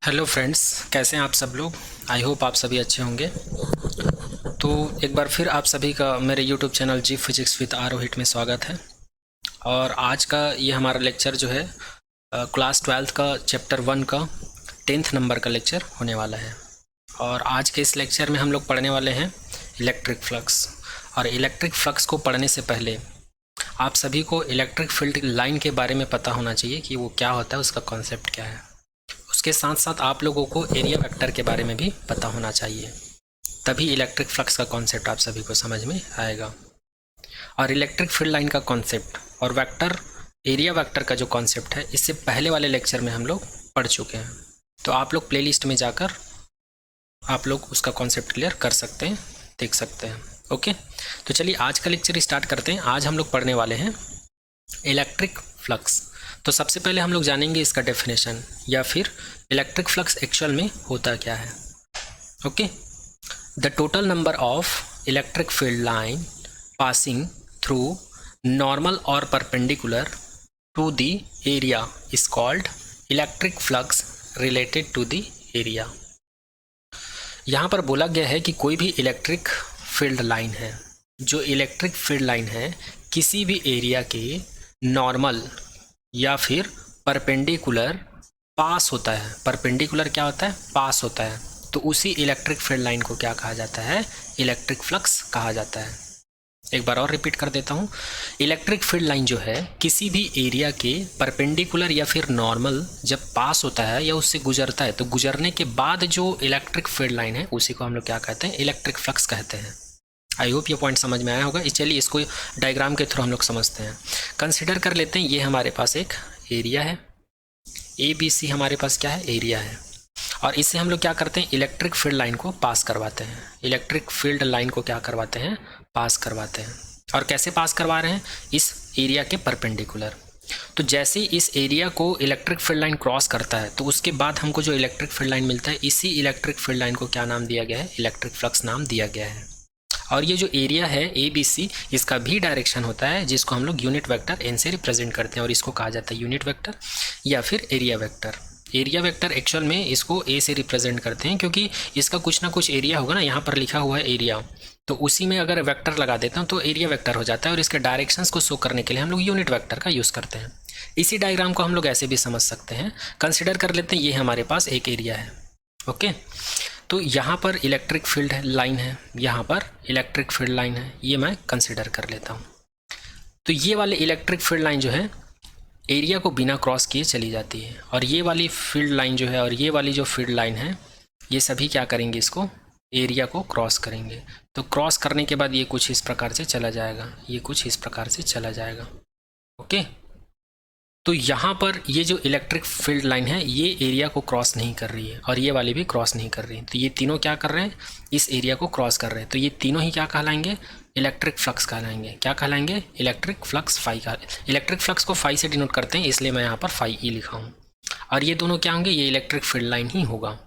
Hello friends, कैसे हैं आप सब लोग। आई होप आप सभी अच्छे होंगे। तो एक बार फिर आप सभी का मेरे YouTube channel G physics with Arohit में स्वागत है। और आज का ये हमारा लेक्चर जो है क्लास 12th का चैप्टर 1 का 10th नंबर का लेक्चर होने वाला है। और आज के इस लेक्चर में हम लोग पढ़ने वाले हैं इलेक्ट्रिक फ्लक्स। और इलेक्ट्रिक फ्लक्स को पढ़ने से पहले आप सभी को इलेक्ट्रिक फील्ड लाइन के बारे में पता होना चाहिए कि वो क्या होता है, उसका कॉन्सेप्ट क्या है। उसके साथ साथ आप लोगों को एरिया वेक्टर के बारे में भी पता होना चाहिए, तभी इलेक्ट्रिक फ्लक्स का कॉन्सेप्ट आप सभी को समझ में आएगा। और इलेक्ट्रिक फील्ड लाइन का कॉन्सेप्ट और वेक्टर एरिया वेक्टर का जो कॉन्सेप्ट है, इससे पहले वाले लेक्चर में हम लोग पढ़ चुके हैं। तो आप लोग प्लेलिस्ट में जाकर आप लोग उसका कॉन्सेप्ट क्लियर कर सकते हैं, देख सकते हैं। ओके, तो चलिए आज का लेक्चर स्टार्ट करते हैं। आज हम लोग पढ़ने वाले हैं इलेक्ट्रिक फ्लक्स। तो सबसे पहले हम लोग जानेंगे इसका डेफिनेशन, या फिर इलेक्ट्रिक फ्लक्स एक्चुअल में होता क्या है। Okay, the total number of electric field line passing through normal और perpendicular to the area is called electric flux related to the area. यहाँ पर बोला गया है कि कोई भी इलेक्ट्रिक फील्ड लाइन है, जो इलेक्ट्रिक फील्ड लाइन है किसी भी एरिया के नॉर्मल या फिर परपेंडिकुलर पास होता है। परपेंडिकुलर क्या होता है? पास होता है। तो उसी इलेक्ट्रिक फील्ड लाइन को क्या कहा जाता है? इलेक्ट्रिक फ्लक्स कहा जाता है। एक बार और रिपीट कर देता हूँ। इलेक्ट्रिक फील्ड लाइन जो है किसी भी एरिया के परपेंडिकुलर या फिर नॉर्मल जब पास होता है या उससे गुजरता है, तो गुजरने के बाद जो इलेक्ट्रिक फील्ड लाइन है उसी को हम लोग क्या कहते हैं? इलेक्ट्रिक फ्लक्स कहते हैं। आई होप ये पॉइंट समझ में आया होगा। चलिए इसको डायग्राम के थ्रू हम लोग समझते हैं। कंसिडर कर लेते हैं, ये हमारे पास एक एरिया है, ABC हमारे पास क्या है? एरिया है। और इससे हम लोग क्या करते हैं? इलेक्ट्रिक फील्ड लाइन को पास करवाते हैं। इलेक्ट्रिक फील्ड लाइन को क्या करवाते हैं? पास करवाते हैं। और कैसे पास करवा रहे हैं? इस एरिया के परपेंडिकुलर। तो जैसे ही इस एरिया को इलेक्ट्रिक फील्ड लाइन क्रॉस करता है, तो उसके बाद हमको जो इलेक्ट्रिक फील्ड लाइन मिलता है, इसी इलेक्ट्रिक फील्ड लाइन को क्या नाम दिया गया है? इलेक्ट्रिक फ्लक्स नाम दिया गया है। और ये जो एरिया है ABC, इसका भी डायरेक्शन होता है, जिसको हम लोग यूनिट वेक्टर n से रिप्रेजेंट करते हैं, और इसको कहा जाता है यूनिट वेक्टर या फिर area vector. Area vector actual में इसको A से रिप्रेजेंट करते हैं, क्योंकि इसका कुछ ना कुछ एरिया होगा ना, यहाँ पर लिखा हुआ है एरिया, तो उसी में अगर वेक्टर लगा देता हूँ तो एरिया वेक्टर हो जाता है। और इसके डायरेक्शंस को शो करने के लिए हम लोग यूनिट वेक्टर का यूज़ करते हैं। इसी डायग्राम को हम लोग ऐसे भी समझ सकते हैं। कंसिडर कर लेते हैं, ये हमारे पास एक एरिया है। ओके, तो यहाँ पर इलेक्ट्रिक फील्ड लाइन है, यहाँ पर इलेक्ट्रिक फील्ड लाइन है, ये मैं कंसिडर कर लेता हूँ। तो ये वाले इलेक्ट्रिक फील्ड लाइन जो है एरिया को बिना क्रॉस किए चली जाती है, और ये वाली फील्ड लाइन जो है और ये वाली जो फील्ड लाइन है, ये सभी क्या करेंगे? इसको एरिया को क्रॉस करेंगे। तो क्रॉस करने के बाद ये कुछ इस प्रकार से चला जाएगा, ये कुछ इस प्रकार से चला जाएगा। ओके, तो यहाँ पर ये जो इलेक्ट्रिक फील्ड लाइन है ये एरिया को क्रॉस नहीं कर रही है, और ये वाली भी क्रॉस नहीं कर रही है। तो ये तीनों क्या कर रहे हैं? इस एरिया को क्रॉस कर रहे हैं। तो ये तीनों ही क्या कहलाएंगे? इलेक्ट्रिक फ्लक्स कहलाएंगे। क्या कहलाएंगे? इलेक्ट्रिक फ्लक्स फाई का। इलेक्ट्रिक फ्लक्स को फाई से डिनोट करते हैं, इसलिए मैं यहाँ पर फाई ई लिखा हूँ। और ये दोनों क्या होंगे? ये इलेक्ट्रिक फील्ड लाइन ही होगा।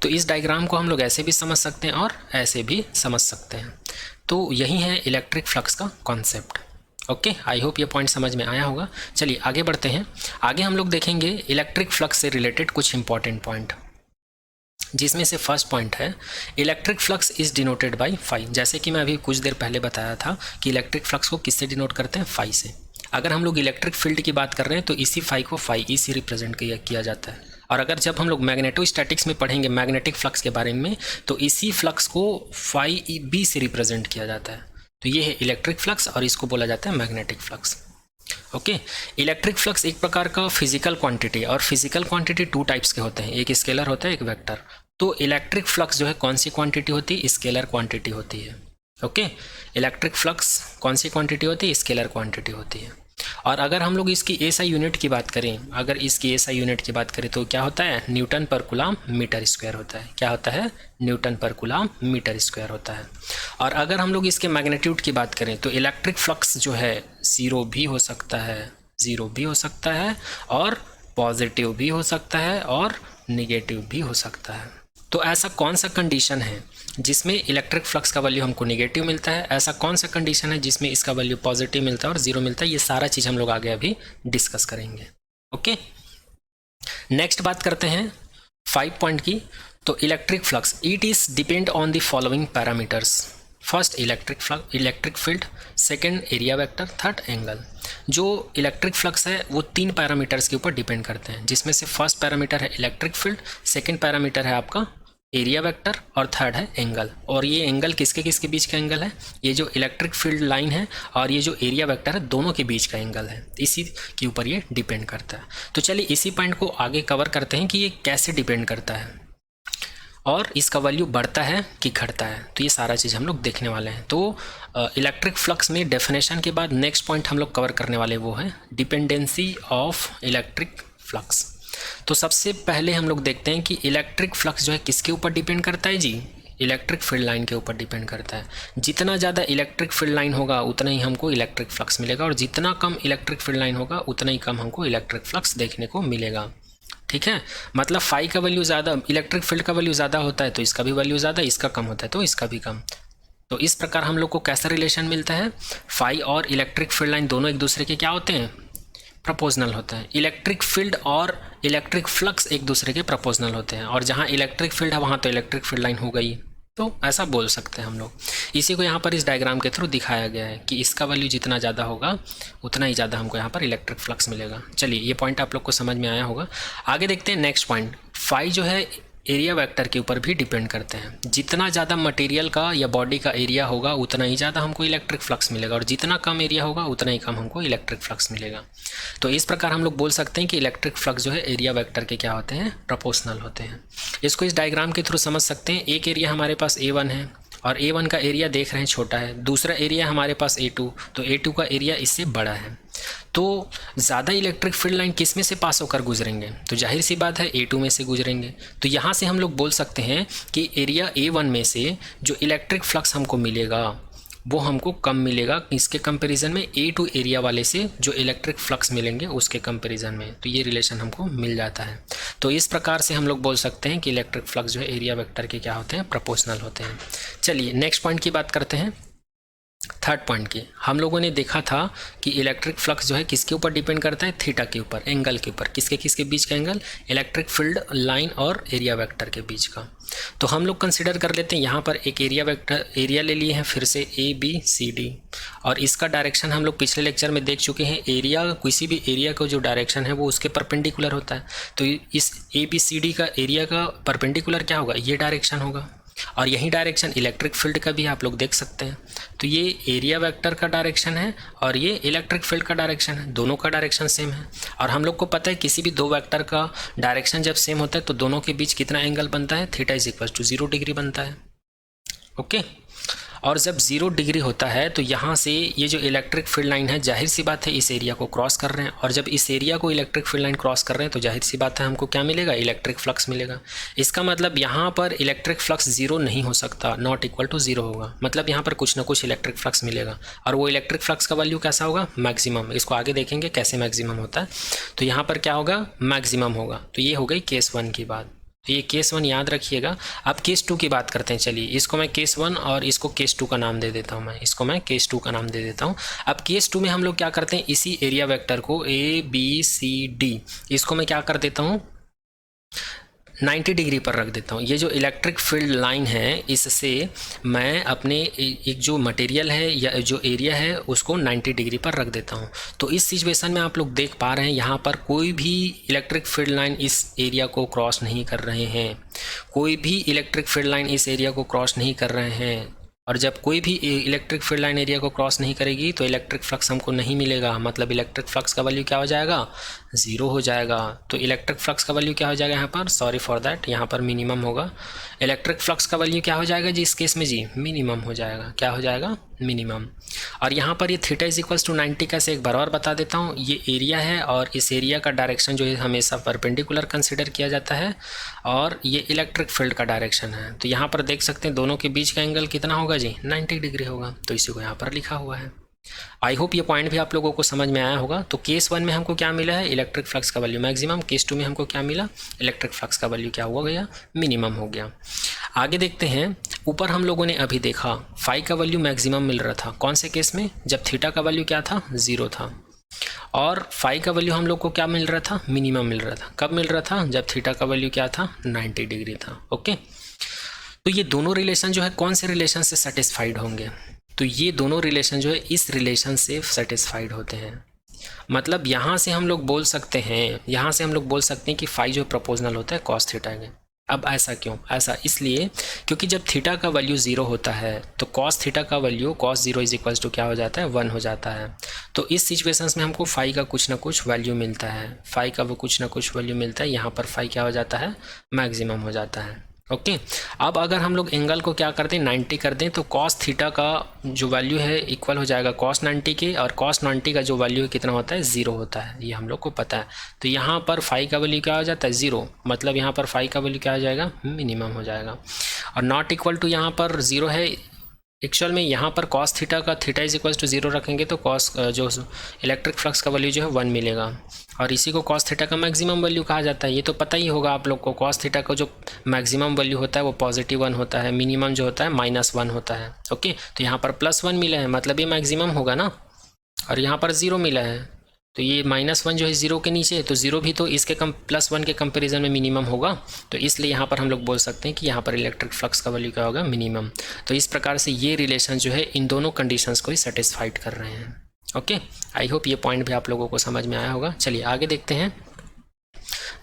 तो इस डायग्राम को हम लोग ऐसे भी समझ सकते हैं और ऐसे भी समझ सकते हैं। तो यही है इलेक्ट्रिक फ्लक्स का कॉन्सेप्ट। ओके, आई होप ये पॉइंट समझ में आया होगा। चलिए आगे बढ़ते हैं। आगे हम लोग देखेंगे इलेक्ट्रिक फ्लक्स से रिलेटेड कुछ इंपॉर्टेंट पॉइंट, जिसमें से फर्स्ट पॉइंट है electric flux is denoted by phi. जैसे कि मैं अभी कुछ देर पहले बताया था कि इलेक्ट्रिक फ्लक्स को किससे डिनोट करते हैं? फाई से। अगर हम लोग इलेक्ट्रिक फील्ड की बात कर रहे हैं तो इसी फाई को फाई ई से रिप्रेजेंट किया जाता है। और अगर जब हम लोग मैग्नेटोस्टैटिक्स में पढ़ेंगे मैग्नेटिक फ्लक्स के बारे में, तो इसी फ्लक्स को फाई ई बी से रिप्रेजेंट किया जाता है। तो ये है इलेक्ट्रिक फ्लक्स, और इसको बोला जाता है magnetic flux. Okay, electric flux एक प्रकार का फिजिकल क्वांटिटी, और फिजिकल क्वांटिटी टू टाइप्स के होते हैं, एक स्केलर होता है, एक वेक्टर। तो इलेक्ट्रिक फ्लक्स जो है कौन सी क्वांटिटी होती है? स्केलर क्वांटिटी होती है। ओके, इलेक्ट्रिक फ्लक्स कौन सी क्वांटिटी होती है? स्केलर क्वांटिटी होती है। और अगर हम लोग इसकी एसआई यूनिट की बात करें, अगर इसकी एसआई यूनिट की बात करें तो क्या होता है? न्यूटन पर कूलम मीटर स्क्वायर होता है। क्या होता है? न्यूटन पर कूलम मीटर स्क्वायर होता है। और अगर हम लोग इसके मैग्नीट्यूड की बात करें तो इलेक्ट्रिक फ्लक्स जो है जीरो भी हो सकता है, जीरो भी हो सकता है, और पॉजिटिव भी हो सकता है, और निगेटिव भी हो सकता है। तो ऐसा कौन सा कंडीशन है जिसमें इलेक्ट्रिक फ्लक्स का वैल्यू हमको नेगेटिव मिलता है? ऐसा कौन सा कंडीशन है जिसमें इसका वैल्यू पॉजिटिव मिलता है और जीरो मिलता है? ये सारा चीज़ हम लोग आगे अभी डिस्कस करेंगे। ओके, नेक्स्ट बात करते हैं 5 पॉइंट की, तो electric flux it is depend on the following parameters. First electric field, second area vector, third angle. जो इलेक्ट्रिक फ्लक्स है वो 3 पैरामीटर्स के ऊपर डिपेंड करते हैं, जिसमें से फर्स्ट पैरामीटर है इलेक्ट्रिक फील्ड, सेकेंड पैरामीटर है आपका एरिया वेक्टर और थर्ड है एंगल। और ये एंगल किसके किसके बीच का एंगल है? ये जो इलेक्ट्रिक फील्ड लाइन है और ये जो एरिया वेक्टर है दोनों के बीच का एंगल है, इसी के ऊपर ये डिपेंड करता है। तो चलिए इसी पॉइंट को आगे कवर करते हैं कि ये कैसे डिपेंड करता है और इसका वैल्यू बढ़ता है कि घटता है, तो ये सारा चीज़ हम लोग देखने वाले हैं। तो इलेक्ट्रिक फ्लक्स में डेफिनेशन के बाद नेक्स्ट पॉइंट हम लोग कवर करने वाले वो है डिपेंडेंसी ऑफ इलेक्ट्रिक फ्लक्स। तो सबसे पहले हम लोग देखते हैं कि इलेक्ट्रिक फ्लक्स जो है किसके ऊपर डिपेंड करता है जी? इलेक्ट्रिक फील्ड लाइन के ऊपर डिपेंड करता है। जितना ज़्यादा इलेक्ट्रिक फील्ड लाइन होगा उतना ही हमको इलेक्ट्रिक फ्लक्स मिलेगा, और जितना कम इलेक्ट्रिक फील्ड लाइन होगा उतना ही कम हमको इलेक्ट्रिक फ्लक्स देखने को मिलेगा। ठीक है, मतलब फाई का वैल्यू ज़्यादा, इलेक्ट्रिक फील्ड का वैल्यू ज़्यादा होता है तो इसका भी वैल्यू ज़्यादा, इसका कम होता है तो इसका भी कम। तो इस प्रकार हम लोग को कैसा रिलेशन मिलता है? फाई और इलेक्ट्रिक फील्ड लाइन दोनों एक दूसरे के क्या होते हैं? प्रोपोर्शनल होते हैं। इलेक्ट्रिक फील्ड और इलेक्ट्रिक फ्लक्स एक दूसरे के प्रोपोर्शनल होते हैं, और जहाँ इलेक्ट्रिक फील्ड है वहाँ तो इलेक्ट्रिक फील्ड लाइन हो गई, तो ऐसा बोल सकते हैं हम लोग। इसी को यहाँ पर इस डायग्राम के थ्रू दिखाया गया है कि इसका वैल्यू जितना ज़्यादा होगा उतना ही ज़्यादा हमको यहाँ पर इलेक्ट्रिक फ्लक्स मिलेगा। चलिए ये पॉइंट आप लोग को समझ में आया होगा। आगे देखते हैं नेक्स्ट पॉइंट। फाई जो है एरिया वेक्टर के ऊपर भी डिपेंड करते हैं। जितना ज़्यादा मटेरियल का या बॉडी का एरिया होगा उतना ही ज़्यादा हमको इलेक्ट्रिक फ्लक्स मिलेगा, और जितना कम एरिया होगा उतना ही कम हमको इलेक्ट्रिक फ्लक्स मिलेगा। तो इस प्रकार हम लोग बोल सकते हैं कि इलेक्ट्रिक फ्लक्स जो है एरिया वेक्टर के क्या होते हैं? प्रोपोर्शनल होते हैं। इसको इस डायग्राम के थ्रू समझ सकते हैं। एक एरिया हमारे पास A1 है और A1 का एरिया देख रहे हैं छोटा है, दूसरा एरिया हमारे पास A2, तो A2 का एरिया इससे बड़ा है। तो ज़्यादा इलेक्ट्रिक फील्ड लाइन किस में से पास होकर गुजरेंगे? तो जाहिर सी बात है A2 में से गुजरेंगे। तो यहाँ से हम लोग बोल सकते हैं कि एरिया A1 में से जो इलेक्ट्रिक फ्लक्स हमको मिलेगा वो हमको कम मिलेगा इसके कंपैरिजन में A2 एरिया वाले से जो इलेक्ट्रिक फ्लक्स मिलेंगे उसके कंपैरिजन में। तो ये रिलेशन हमको मिल जाता है। तो इस प्रकार से हम लोग बोल सकते हैं कि इलेक्ट्रिक फ्लक्स जो है एरिया वेक्टर के क्या होते हैं? प्रोपोर्शनल होते हैं। चलिए नेक्स्ट पॉइंट की बात करते हैं, थर्ड पॉइंट की। हम लोगों ने देखा था कि इलेक्ट्रिक फ्लक्स जो है किसके ऊपर डिपेंड करता है? थीटा के ऊपर, एंगल के ऊपर। किसके किसके बीच का एंगल? इलेक्ट्रिक फील्ड लाइन और एरिया वेक्टर के बीच का। तो हम लोग कंसिडर कर लेते हैं यहाँ पर एक एरिया वेक्टर, एरिया ले लिए हैं फिर से ABCD, और इसका डायरेक्शन हम लोग पिछले लेक्चर में देख चुके हैं। एरिया, किसी भी एरिया का जो डायरेक्शन है वो उसके परपेंडिकुलर होता है। तो इस ABCD का एरिया का परपेंडिकुलर क्या होगा? ये डायरेक्शन होगा, और यही डायरेक्शन इलेक्ट्रिक फील्ड का भी आप लोग देख सकते हैं। तो ये एरिया वेक्टर का डायरेक्शन है और ये इलेक्ट्रिक फील्ड का डायरेक्शन है, दोनों का डायरेक्शन सेम है। और हम लोग को पता है किसी भी दो वेक्टर का डायरेक्शन जब सेम होता है तो दोनों के बीच कितना एंगल बनता है? Theta is equal to 0 degree बनता है। ओके, और जब 0 डिग्री होता है तो यहाँ से ये जो इलेक्ट्रिक फील्ड लाइन है जाहिर सी बात है इस एरिया को क्रॉस कर रहे हैं, और जब इस एरिया को इलेक्ट्रिक फील्ड लाइन क्रॉस कर रहे हैं तो जाहिर सी बात है हमको क्या मिलेगा? इलेक्ट्रिक फ्लक्स मिलेगा। इसका मतलब यहाँ पर इलेक्ट्रिक फ्लक्स 0 नहीं हो सकता, नॉट इक्वल टू 0 होगा। मतलब यहाँ पर कुछ ना कुछ इलेक्ट्रिक फ्लक्स मिलेगा, और वो इलेक्ट्रिक फ्लक्स का वैल्यू कैसा होगा? मैक्सिमम। इसको आगे देखेंगे कैसे मैक्सिमम होता है। तो यहाँ पर क्या होगा? मैक्सिमम होगा। तो ये हो गई केस 1 की बात। तो ये केस 1 याद रखिएगा। अब केस 2 की बात करते हैं। चलिए इसको मैं केस 1 और इसको केस 2 का नाम दे देता हूँ। इसको मैं केस 2 का नाम दे देता हूँ। अब केस 2 में हम लोग क्या करते हैं? इसी एरिया वेक्टर को ABCD, इसको मैं क्या कर देता हूँ? 90 डिग्री पर रख देता हूँ। ये जो इलेक्ट्रिक फील्ड लाइन है इससे मैं अपने एक जो मटेरियल है या जो एरिया है उसको 90 डिग्री पर रख देता हूँ। तो इस सिचुएशन में आप लोग देख पा रहे हैं यहाँ पर कोई भी इलेक्ट्रिक फील्ड लाइन इस एरिया को क्रॉस नहीं कर रहे हैं, कोई भी इलेक्ट्रिक फील्ड लाइन इस एरिया को क्रॉस नहीं कर रहे हैं। और जब कोई भी इलेक्ट्रिक फील्ड लाइन एरिया को क्रॉस नहीं करेगी तो इलेक्ट्रिक फ्लक्स हमको नहीं मिलेगा। मतलब इलेक्ट्रिक फ्लक्स का वैल्यू क्या हो जाएगा? 0 हो जाएगा। तो इलेक्ट्रिक फ्लक्स का वैल्यू क्या हो जाएगा यहाँ पर? सॉरी फॉर दैट, यहाँ पर मिनिमम होगा। इलेक्ट्रिक फ्लक्स का वैल्यू क्या हो जाएगा जी इस केस में? जी मिनिमम हो जाएगा। क्या हो जाएगा? मिनिमम। और यहाँ पर ये थीटा इज इक्वल्स टू 90 कैसे, एक बार और बता देता हूँ। ये एरिया है और इस एरिया का डायरेक्शन जो है हमेशा परपेंडिकुलर कंसिडर किया जाता है, और ये इलेक्ट्रिक फील्ड का डायरेक्शन है। तो यहाँ पर देख सकते हैं दोनों के बीच का एंगल कितना होगा जी? 90 डिग्री होगा। तो इसी को यहाँ पर लिखा हुआ है। आई होप ये पॉइंट भी आप लोगों को समझ में आया होगा। तो केस 1 में हमको क्या मिला है? इलेक्ट्रिक फ्लक्स का वैल्यू मैक्सिमम। केस 2 में हमको क्या मिला? इलेक्ट्रिक फ्लक्स का वैल्यू क्या हुआ गया? मिनिमम हो गया। आगे देखते हैं। ऊपर हम लोगों ने अभी देखा फाई का वैल्यू मैक्सिमम मिल रहा था। कौन से केस में? जब थीटा का वैल्यू क्या था? 0 था। और फाई का वैल्यू हम लोग को क्या मिल रहा था, मिनिमम मिल रहा था। कब मिल रहा था, जब थीटा का वैल्यू क्या था, 90 डिग्री था। ओके, तो ये दोनों रिलेशन जो है कौन से रिलेशन से सेटिस्फाइड होंगे, तो ये दोनों रिलेशन जो है इस रिलेशन से सेटिस्फाइड होते हैं। मतलब यहाँ से हम लोग बोल सकते हैं कि फाई जो प्रोपोर्शनल होता है कॉस थीटा के। अब ऐसा क्यों, ऐसा इसलिए क्योंकि जब थीटा का वैल्यू 0 होता है तो कॉस थीटा का value cos 0 is equals to क्या हो जाता है, 1 हो जाता है। तो इस सिचुएशंस में हमको फाई का कुछ ना कुछ वैल्यू मिलता है, फाई का वो कुछ ना कुछ वैल्यू मिलता है। यहाँ पर फाई क्या हो जाता है, मैक्सिमम हो जाता है। ओके, अब अगर हम लोग एंगल को क्या कर दें, 90 कर दें, तो कॉस थीटा का जो वैल्यू है इक्वल हो जाएगा कॉस 90 के, और कॉस 90 का जो वैल्यू है कितना होता है, 0 होता है, ये हम लोग को पता है। तो यहाँ पर फाई का वैल्यू क्या हो जाता है, 0, मतलब यहाँ पर फाई का वैल्यू क्या हो जाएगा, मिनिमम हो जाएगा। और नॉट इक्वल टू यहाँ पर 0 है। एक्चुअल में यहाँ पर कॉस थीटा का थीटा इज इक्वल्स टू 0 रखेंगे तो कॉस जो इलेक्ट्रिक फ्लक्स का वैल्यू जो है 1 मिलेगा, और इसी को कॉस थीटा का मैक्सिमम वैल्यू कहा जाता है। ये तो पता ही होगा आप लोग को, कॉस थीटा का जो मैक्सिमम वैल्यू होता है वो +1 होता है, मिनिमम जो होता है -1 होता है। ओके, तो यहाँ पर +1 मिला है मतलब ये मैक्सिमम होगा ना, और यहाँ पर 0 मिला है तो ये -1 जो है 0 के नीचे है, तो 0 भी तो इसके +1 के कंपैरिजन में मिनिमम होगा। तो इसलिए यहाँ पर हम लोग बोल सकते हैं कि यहाँ पर इलेक्ट्रिक फ्लक्स का वैल्यू क्या होगा, मिनिमम। तो इस प्रकार से ये रिलेशन जो है इन दोनों कंडीशंस को ही सेटिस्फाइड कर रहे हैं। ओके, आई होप ये पॉइंट भी आप लोगों को समझ में आया होगा। चलिए आगे देखते हैं।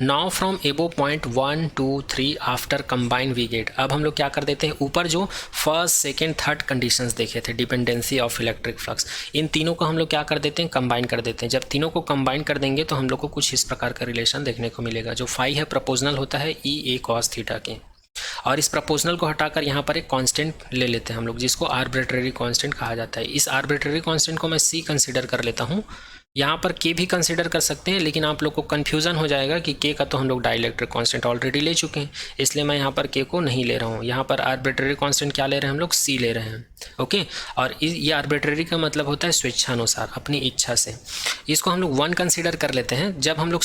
Now from above point 1 2 3 after combine we get, अब हम लोग क्या कर देते हैं, ऊपर जो फर्स्ट सेकेंड थर्ड कंडीशंस देखे थे, डिपेंडेंसी ऑफ इलेक्ट्रिक फ्लक्स, इन तीनों को हम लोग क्या कर देते हैं, कंबाइन कर देते हैं। जब तीनों को कंबाइन कर देंगे तो हम लोग को कुछ इस प्रकार का रिलेशन देखने को मिलेगा। जो फाई है प्रोपोर्शनल होता है ई ए कॉस थीटा के, और इस प्रोपोर्शनल को हटाकर यहाँ पर एक कांस्टेंट ले लेते हैं हम लोग, जिसको आर्बिट्रेरी कांस्टेंट कहा जाता है। इस आर्बिट्रेरी कांस्टेंट को मैं सी कंसीडर कर लेता हूँ, यहाँ पर के भी कंसीडर कर सकते हैं, लेकिन आप लोग को कन्फ्यूज़न हो जाएगा कि के का तो हम लोग डाइलेक्ट्रिक कांस्टेंट ऑलरेडी ले चुके हैं, इसलिए मैं यहाँ पर के को नहीं ले रहा हूँ। यहाँ पर आर्बिट्रेरी कांस्टेंट क्या ले रहे हैं हम लोग, सी ले रहे हैं। ओके, और ये आर्बिट्रेरी का मतलब होता है स्वेच्छानुसार, अपनी इच्छा से। इसको हम लोग 1 कंसीडर कर लेते हैं। जब हम लोग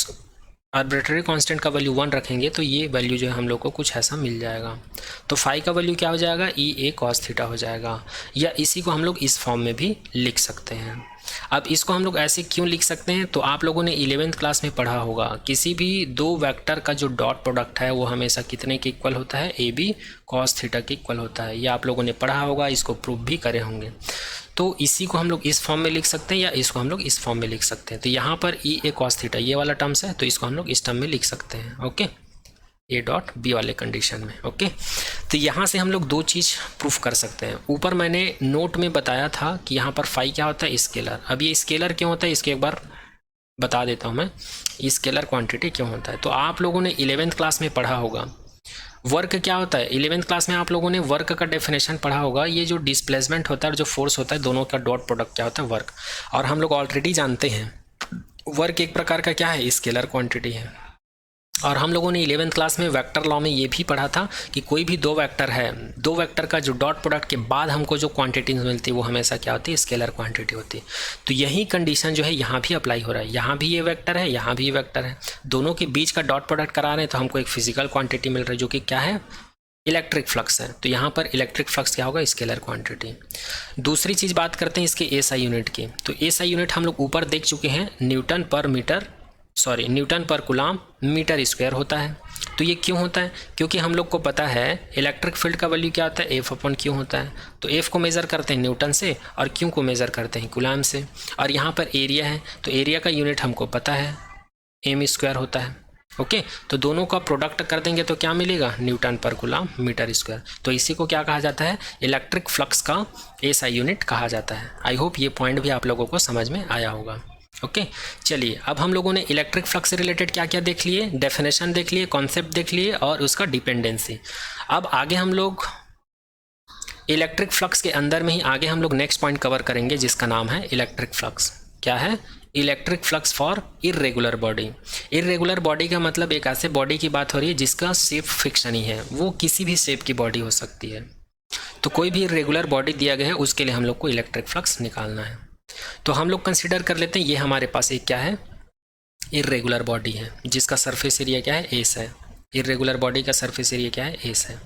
आर्बिट्रेरी कांस्टेंट का वैल्यू 1 रखेंगे तो ये वैल्यू जो है हम लोग को कुछ ऐसा मिल जाएगा। तो फाई का वैल्यू क्या हो जाएगा, ई ए कॉस थीटा हो जाएगा, या इसी को हम लोग इस फॉर्म में भी लिख सकते हैं। अब इसको हम लोग ऐसे क्यों लिख सकते हैं, तो आप लोगों ने 11वीं क्लास में पढ़ा होगा, किसी भी दो वेक्टर का जो डॉट प्रोडक्ट है वो हमेशा कितने के इक्वल होता है, ए बी कॉस थीटा के इक्वल होता है। ये आप लोगों ने पढ़ा होगा, इसको प्रूव भी करे होंगे। तो इसी को हम लोग इस फॉर्म में लिख सकते हैं, या इसको हम लोग इस फॉर्म में लिख सकते हैं। तो यहाँ पर ई ए कॉस थीटा ये वाला टर्म्स है, तो इसको हम लोग इस टर्म में लिख सकते हैं। ओके, ए डॉट बी वाले कंडीशन में। ओके, तो यहाँ से हम लोग 2 चीज़ प्रूफ कर सकते हैं। ऊपर मैंने नोट में बताया था कि यहाँ पर फाई क्या होता है, स्केलर। अब ये स्केलर क्यों होता है इसके एक बार बता देता हूँ मैं, स्केलर क्वांटिटी क्यों होता है। तो आप लोगों ने 11वीं क्लास में पढ़ा होगा वर्क क्या होता है। 11वीं क्लास में आप लोगों ने वर्क का डेफिनेशन पढ़ा होगा। ये जो डिस्प्लेसमेंट होता है और जो फोर्स होता है, दोनों का डॉट प्रोडक्ट क्या होता है, वर्क। और हम लोग ऑलरेडी जानते हैं वर्क एक प्रकार का क्या है, स्केलर क्वांटिटी है। और हम लोगों ने 11वीं क्लास में वेक्टर लॉ में ये भी पढ़ा था कि कोई भी दो वेक्टर है, दो वेक्टर का जो डॉट प्रोडक्ट के बाद हमको जो क्वांटिटी मिलती है वो हमेशा क्या होती है, स्केलर क्वांटिटी होती है। तो यही कंडीशन जो है यहाँ भी अप्लाई हो रहा है। यहाँ भी ये वेक्टर है, यहाँ भी ये वेक्टर है, दोनों के बीच का डॉट प्रोडक्ट करा रहे हैं तो हमको एक फिजिकल क्वांटिटी मिल रही है जो कि क्या है, इलेक्ट्रिक फ्लक्स है। तो यहाँ पर इलेक्ट्रिक फ्लक्स क्या होगा, स्केलर क्वांटिटी। दूसरी चीज़ बात करते हैं इसके एसआई यूनिट की। तो एसआई यूनिट हम लोग ऊपर देख चुके हैं, न्यूटन पर कूलम मीटर स्क्वायर होता है। तो ये क्यों होता है, क्योंकि हम लोग को पता है इलेक्ट्रिक फील्ड का वैल्यू क्या होता है, एफ अपॉन क्यू होता है। तो एफ को मेज़र करते हैं न्यूटन से और क्यू को मेज़र करते हैं कूलम से। और यहाँ पर एरिया है, तो एरिया का यूनिट हमको पता है, एम स्क्वायर होता है। ओके, तो दोनों का प्रोडक्ट कर देंगे तो क्या मिलेगा, न्यूटन पर कूलम मीटर स्क्वायर। तो इसी को क्या कहा जाता है, इलेक्ट्रिक फ्लक्स का एसआई यूनिट कहा जाता है। आई होप ये पॉइंट भी आप लोगों को समझ में आया होगा। ओके, चलिए अब हम लोगों ने इलेक्ट्रिक फ्लक्स से रिलेटेड क्या क्या देख लिए, डेफिनेशन देख लिए, कॉन्सेप्ट देख लिए और उसका डिपेंडेंसी। अब आगे हम लोग इलेक्ट्रिक फ्लक्स के अंदर में ही आगे हम लोग नेक्स्ट पॉइंट कवर करेंगे जिसका नाम है इलेक्ट्रिक फ्लक्स। क्या है, electric flux for irregular body. Irregular body का मतलब एक ऐसे बॉडी की बात हो रही है जिसका शेप फिक्शन ही है, वो किसी भी शेप की बॉडी हो सकती है। तो कोई भी इर्रेगुलर बॉडी दिया गया है उसके लिए हम लोग को इलेक्ट्रिक फ्लक्स निकालना है। तो हम लोग कंसिडर कर लेते हैं ये हमारे पास एक क्या है, इर्रेगुलर बॉडी है जिसका सरफेस एरिया क्या है, एस है। इर्रेगुलर बॉडी का सरफेस एरिया क्या है, एस है।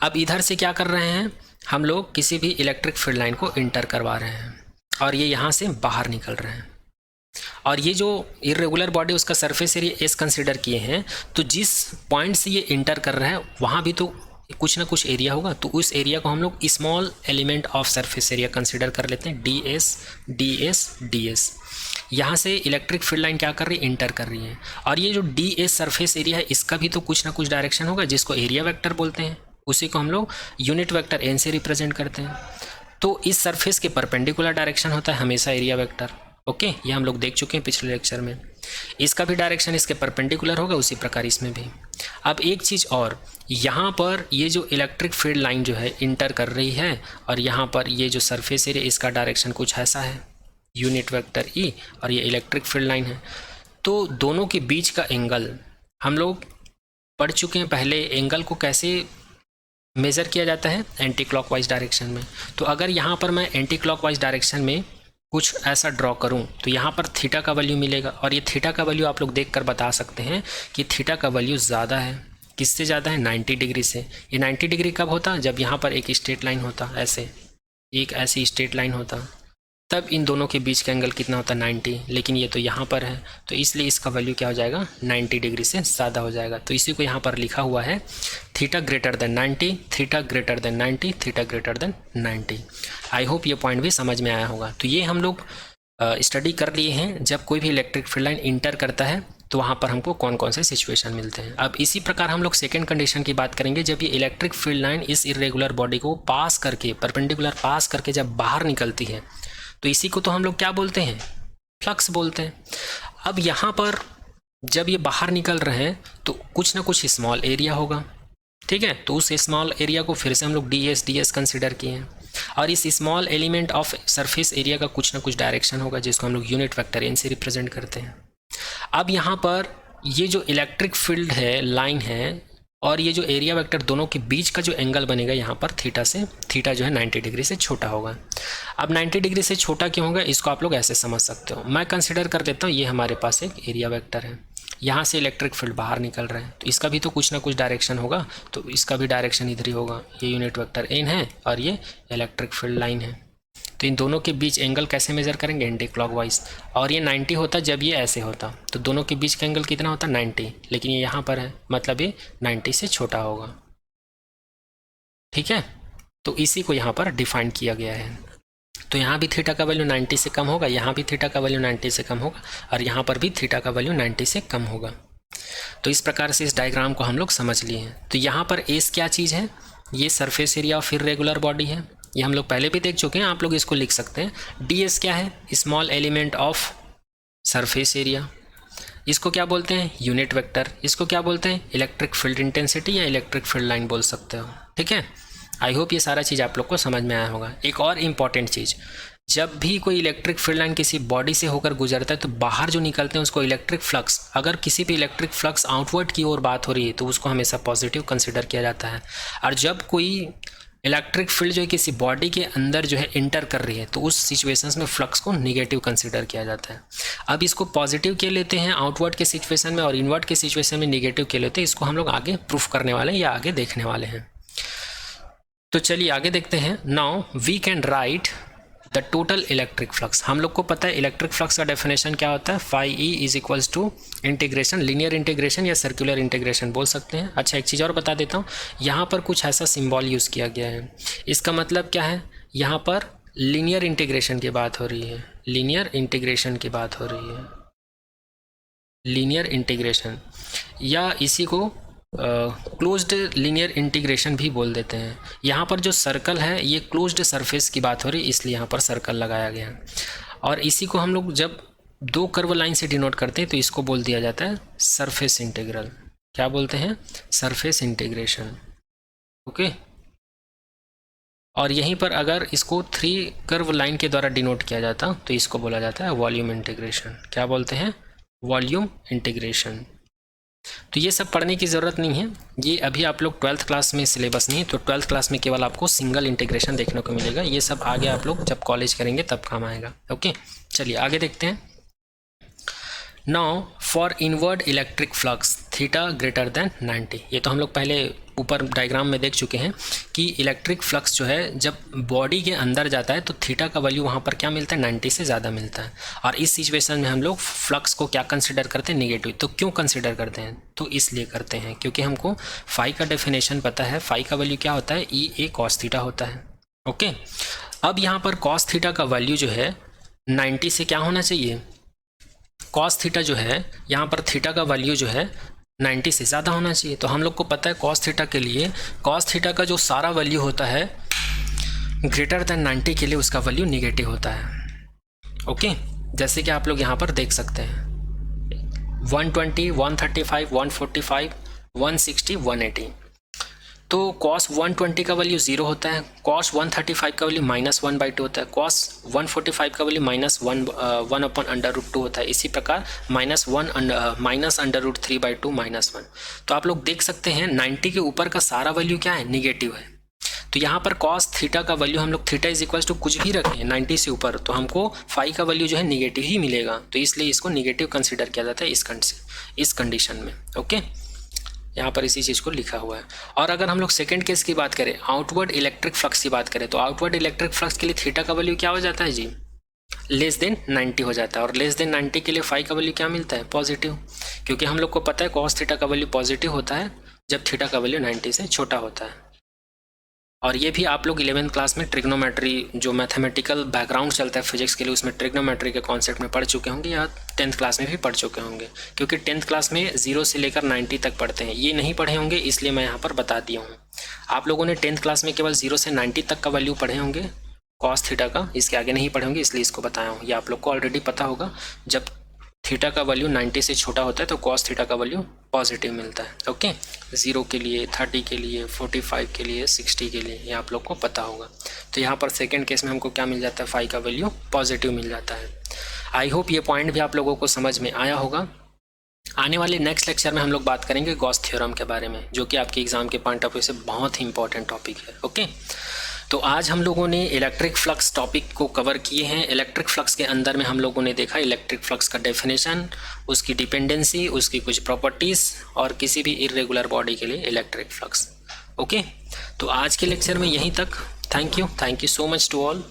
अब इधर से क्या कर रहे हैं, हम लोग किसी भी इलेक्ट्रिक फील्ड लाइन को इंटर करवा रहे हैं और ये यहाँ से बाहर निकल रहे हैं। और ये जो इरेगुलर बॉडी उसका सरफेस एरिया एस कंसिडर किए हैं, तो जिस पॉइंट से ये इंटर कर रहा है वहाँ भी तो कुछ ना कुछ एरिया होगा, तो उस एरिया को हम लोग small element of surface area consider कर लेते हैं, D S D S D S. यहाँ से इलेक्ट्रिक फील्ड लाइन क्या कर रही है, इंटर कर रही है, और ये जो डी एस सरफेस एरिया है इसका भी तो कुछ ना कुछ डायरेक्शन होगा जिसको एरिया वेक्टर बोलते हैं, उसी को हम लोग यूनिट वेक्टर एन से रिप्रेजेंट करते हैं। तो इस सरफेस के परपेंडिकुलर डायरेक्शन होता है हमेशा एरिया वेक्टर। ओके, ये हम लोग देख चुके हैं पिछले लेक्चर में। इसका भी डायरेक्शन इसके परपेंडिकुलर होगा, उसी प्रकार इसमें भी। अब एक चीज़ और, यहाँ पर ये जो इलेक्ट्रिक फील्ड लाइन जो है इंटर कर रही है, और यहाँ पर ये जो सरफेस एरिया इसका डायरेक्शन कुछ ऐसा है, यूनिट वेक्टर ई, और ये इलेक्ट्रिक फील्ड लाइन है। तो दोनों के बीच का एंगल हम लोग पढ़ चुके हैं पहले, एंगल को कैसे मेज़र किया जाता है, एंटी क्लॉकवाइज डायरेक्शन में। तो अगर यहाँ पर मैं एंटी क्लॉकवाइज डायरेक्शन में कुछ ऐसा ड्रॉ करूं तो यहाँ पर थीटा का वैल्यू मिलेगा, और ये थीटा का वैल्यू आप लोग देखकर बता सकते हैं कि थीटा का वैल्यू ज़्यादा है। किससे ज़्यादा है, 90 डिग्री से। ये 90 डिग्री कब होता, जब यहाँ पर एक स्ट्रेट लाइन होता, ऐसे एक ऐसी स्ट्रेट लाइन होता, तब इन दोनों के बीच का एंगल कितना होता है, 90। लेकिन ये तो यहाँ पर है, तो इसलिए इसका वैल्यू क्या हो जाएगा, 90 डिग्री से ज़्यादा हो जाएगा। तो इसी को यहाँ पर लिखा हुआ है theta greater than 90, theta greater than 90, theta greater than 90। I hope ये पॉइंट भी समझ में आया होगा। तो ये हम लोग स्टडी कर लिए हैं, जब कोई भी इलेक्ट्रिक फील्ड लाइन इंटर करता है तो वहाँ पर हमको कौन कौन से सिचुएशन मिलते हैं। अब इसी प्रकार हम लोग सेकेंड कंडीशन की बात करेंगे, जब ये इलेक्ट्रिक फील्ड लाइन इस इरेगुलर बॉडी को पास करके, परपेंडिकुलर पास करके जब बाहर निकलती है, तो इसी को तो हम लोग क्या बोलते हैं, फ्लक्स बोलते हैं। अब यहाँ पर जब ये बाहर निकल रहे हैं तो कुछ ना कुछ स्मॉल एरिया होगा, ठीक है। तो उस स्मॉल एरिया को फिर से हम लोग डी एस कंसिडर किए हैं, और इस small element of surface area का कुछ ना कुछ डायरेक्शन होगा जिसको हम लोग यूनिट वेक्टर एन से रिप्रेजेंट करते हैं। अब यहाँ पर ये जो इलेक्ट्रिक फील्ड है, लाइन है, और ये जो एरिया वेक्टर, दोनों के बीच का जो एंगल बनेगा यहाँ पर थीटा से, थीटा जो है 90 डिग्री से छोटा होगा। अब 90 डिग्री से छोटा क्यों होगा, इसको आप लोग ऐसे समझ सकते हो। मैं कंसिडर कर देता हूँ ये हमारे पास एक एरिया वेक्टर है, यहाँ से इलेक्ट्रिक फील्ड बाहर निकल रहे हैं, तो इसका भी तो कुछ ना कुछ डायरेक्शन होगा, तो इसका भी डायरेक्शन इधर ही होगा। ये यूनिट वेक्टर एन है और ये इलेक्ट्रिक फील्ड लाइन है, तो इन दोनों के बीच एंगल कैसे मेजर करेंगे, एंटी क्लॉकवाइज। और ये 90 होता जब ये ऐसे होता, तो दोनों के बीच का एंगल कितना होता, 90। लेकिन ये यहाँ पर है, मतलब ये 90 से छोटा होगा, ठीक है। तो इसी को यहाँ पर डिफाइन किया गया है। तो यहाँ भी थीटा का वैल्यू 90 से कम होगा, यहाँ भी थीटा का वैल्यू 90 से कम होगा, और यहाँ पर भी थीटा का वैल्यू 90 से कम होगा। तो इस प्रकार से इस डायग्राम को हम लोग समझ लिए हैं। तो यहाँ पर एस क्या चीज़ है, ये surface area of irregular body है, ये हम लोग पहले भी देख चुके हैं, आप लोग इसको लिख सकते हैं। डी एस क्या है, small element of surface area, इसको क्या बोलते हैं, यूनिट वेक्टर, इसको क्या बोलते हैं, इलेक्ट्रिक फील्ड इंटेंसिटी या इलेक्ट्रिक फील्ड लाइन बोल सकते हो, ठीक है। आई होप ये सारा चीज़ आप लोग को समझ में आया होगा। एक और इम्पॉर्टेंट चीज़, जब भी कोई इलेक्ट्रिक फील्ड लाइन किसी बॉडी से होकर गुजरता है तो बाहर जो निकलते हैं उसको इलेक्ट्रिक फ्लक्स, अगर किसी भी इलेक्ट्रिक फ्लक्स आउटवर्ड की ओर बात हो रही है तो उसको हमेशा पॉजिटिव कंसिडर किया जाता है। और जब कोई इलेक्ट्रिक फील्ड जो है किसी बॉडी के अंदर जो है इंटर कर रही है तो उस सिचुएशंस में फ्लक्स को नेगेटिव कंसिडर किया जाता है। अब इसको पॉजिटिव के लेते हैं आउटवर्ड के सिचुएशन में और इनवर्ड के सिचुएशन में नेगेटिव के लेते हैं, इसको हम लोग आगे प्रूफ करने वाले हैं या आगे देखने वाले हैं। तो चलिए आगे देखते हैं। Now we can write the total electric flux. हम लोग को पता है इलेक्ट्रिक फ्लक्स का डेफिनेशन क्या होता है, phi E is equals to integration, linear integration या सर्कुलर इंटीग्रेशन बोल सकते हैं। अच्छा एक चीज़ और बता देता हूँ, यहाँ पर कुछ ऐसा सिंबल यूज़ किया गया है, इसका मतलब क्या है, यहाँ पर लीनियर इंटीग्रेशन की बात हो रही है, लीनियर इंटीग्रेशन की बात हो रही है, लीनियर इंटीग्रेशन, या इसी को क्लोज्ड लीनियर इंटीग्रेशन भी बोल देते हैं। यहाँ पर जो सर्कल है ये क्लोज्ड सरफेस की बात हो रही है, इसलिए यहाँ पर सर्कल लगाया गया। और इसी को हम लोग जब दो कर्व लाइन से डिनोट करते हैं तो इसको बोल दिया जाता है सरफेस इंटीग्रल। क्या बोलते हैं, सरफेस इंटीग्रेशन, ओके। और यहीं पर अगर इसको 3 कर्व लाइन के द्वारा डिनोट किया जाता तो इसको बोला जाता है वॉल्यूम इंटीग्रेशन। क्या बोलते हैं, वॉल्यूम इंटीग्रेशन। तो ये सब पढ़ने की ज़रूरत नहीं है, ये अभी आप लोग 12th क्लास में सिलेबस नहीं है, तो 12th क्लास में केवल आपको सिंगल इंटीग्रेशन देखने को मिलेगा। ये सब आगे आप लोग जब कॉलेज करेंगे तब काम आएगा, ओके। चलिए आगे देखते हैं। Now for inward electric flux theta greater than 90, ये तो हम लोग पहले ऊपर डायग्राम में देख चुके हैं कि इलेक्ट्रिक फ्लक्स जो है जब बॉडी के अंदर जाता है तो थीटा का वैल्यू वहाँ पर क्या मिलता है, 90 से ज़्यादा मिलता है। और इस सिचुएशन में हम लोग फ्लक्स को क्या कंसिडर करते हैं, निगेटिव। तो क्यों कंसिडर करते हैं, तो इसलिए करते हैं क्योंकि हमको फाई का डेफिनेशन पता है। फाई का वैल्यू क्या होता है, ई ए कॉस थीटा होता है। ओके, अब यहाँ पर कॉस थीटा का वैल्यू जो है 90 से क्या होना चाहिए, कॉस थीटा जो है यहाँ पर थीटा का वैल्यू जो है 90 से ज़्यादा होना चाहिए। तो हम लोग को पता है कॉस थीटा के लिए, कॉस थीटा का जो सारा वैल्यू होता है ग्रेटर देन 90 के लिए उसका वैल्यू निगेटिव होता है। ओके, जैसे कि आप लोग यहाँ पर देख सकते हैं 120, 135, 145, 160, 180। तो cos 120 का वैल्यू 0 होता है, cos 135 का वैल्यू -1/2 होता है, cos 145 का वैल्यू -1/√2 होता है। इसी प्रकार -√3/2 -1। तो आप लोग देख सकते हैं 90 के ऊपर का सारा वैल्यू क्या है, निगेटिव है। तो यहाँ पर cos थीटा का वैल्यू हम लोग थीटा इज इक्वल्स टू कुछ भी रखें 90 से ऊपर तो हमको फाई का वैल्यू जो है निगेटिव ही मिलेगा। तो इसलिए इसको निगेटिव कंसिडर किया जाता है इस कंडीशन में। ओके, यहाँ पर इसी चीज़ को लिखा हुआ है। और अगर हम लोग सेकंड केस की बात करें, आउटवर्ड इलेक्ट्रिक फ्लक्स की बात करें, तो आउटवर्ड इलेक्ट्रिक फ्लक्स के लिए थीटा का वैल्यू क्या हो जाता है जी, लेस देन 90 हो जाता है। और लेस देन 90 के लिए फाई का वैल्यू क्या मिलता है, पॉजिटिव, क्योंकि हम लोग को पता है कॉस थीटा का वैल्यू पॉजिटिव होता है जब थीटा का वैल्यू 90 से छोटा होता है। और ये भी आप लोग 11th क्लास में ट्रिग्नोमेट्री जो मैथमेटिकल बैकग्राउंड चलता है फिजिक्स के लिए उसमें ट्रिग्नोमेट्री के कॉन्सेप्ट में पढ़ चुके होंगे, या 10th क्लास में भी पढ़ चुके होंगे, क्योंकि 10th क्लास में 0 से लेकर 90 तक पढ़ते हैं। ये नहीं पढ़े होंगे इसलिए मैं यहाँ पर बता दिया हूँ। आप लोगों ने 10th क्लास में केवल 0 से 90 तक का वैल्यू पढ़े होंगे कॉस थीटा का, इसके आगे नहीं पढ़े होंगे इसलिए इसको बताया हूँ। ये आप लोग को ऑलरेडी पता होगा, जब थीटा का वैल्यू 90 से छोटा होता है तो कॉस थीटा का वैल्यू पॉजिटिव मिलता है। ओके, 0 के लिए, 30 के लिए, 45 के लिए, 60 के लिए, ये आप लोग को पता होगा। तो यहाँ पर सेकंड केस में हमको क्या मिल जाता है, फाई का वैल्यू पॉजिटिव मिल जाता है। आई होप ये पॉइंट भी आप लोगों को समझ में आया होगा। आने वाले नेक्स्ट लेक्चर में हम लोग बात करेंगे गॉस थ्योरम के बारे में, जो कि आपके एग्जाम के पॉइंट ऑफ व्यू से बहुत ही इंपॉर्टेंट टॉपिक है। ओके, तो आज हम लोगों ने इलेक्ट्रिक फ्लक्स टॉपिक को कवर किए हैं। इलेक्ट्रिक फ्लक्स के अंदर में हम लोगों ने देखा इलेक्ट्रिक फ्लक्स का डेफिनेशन, उसकी डिपेंडेंसी, उसकी कुछ प्रॉपर्टीज़ और किसी भी इरेगुलर बॉडी के लिए इलेक्ट्रिक फ्लक्स। ओके, तो आज के लेक्चर में यहीं तक। Thank you so much to all.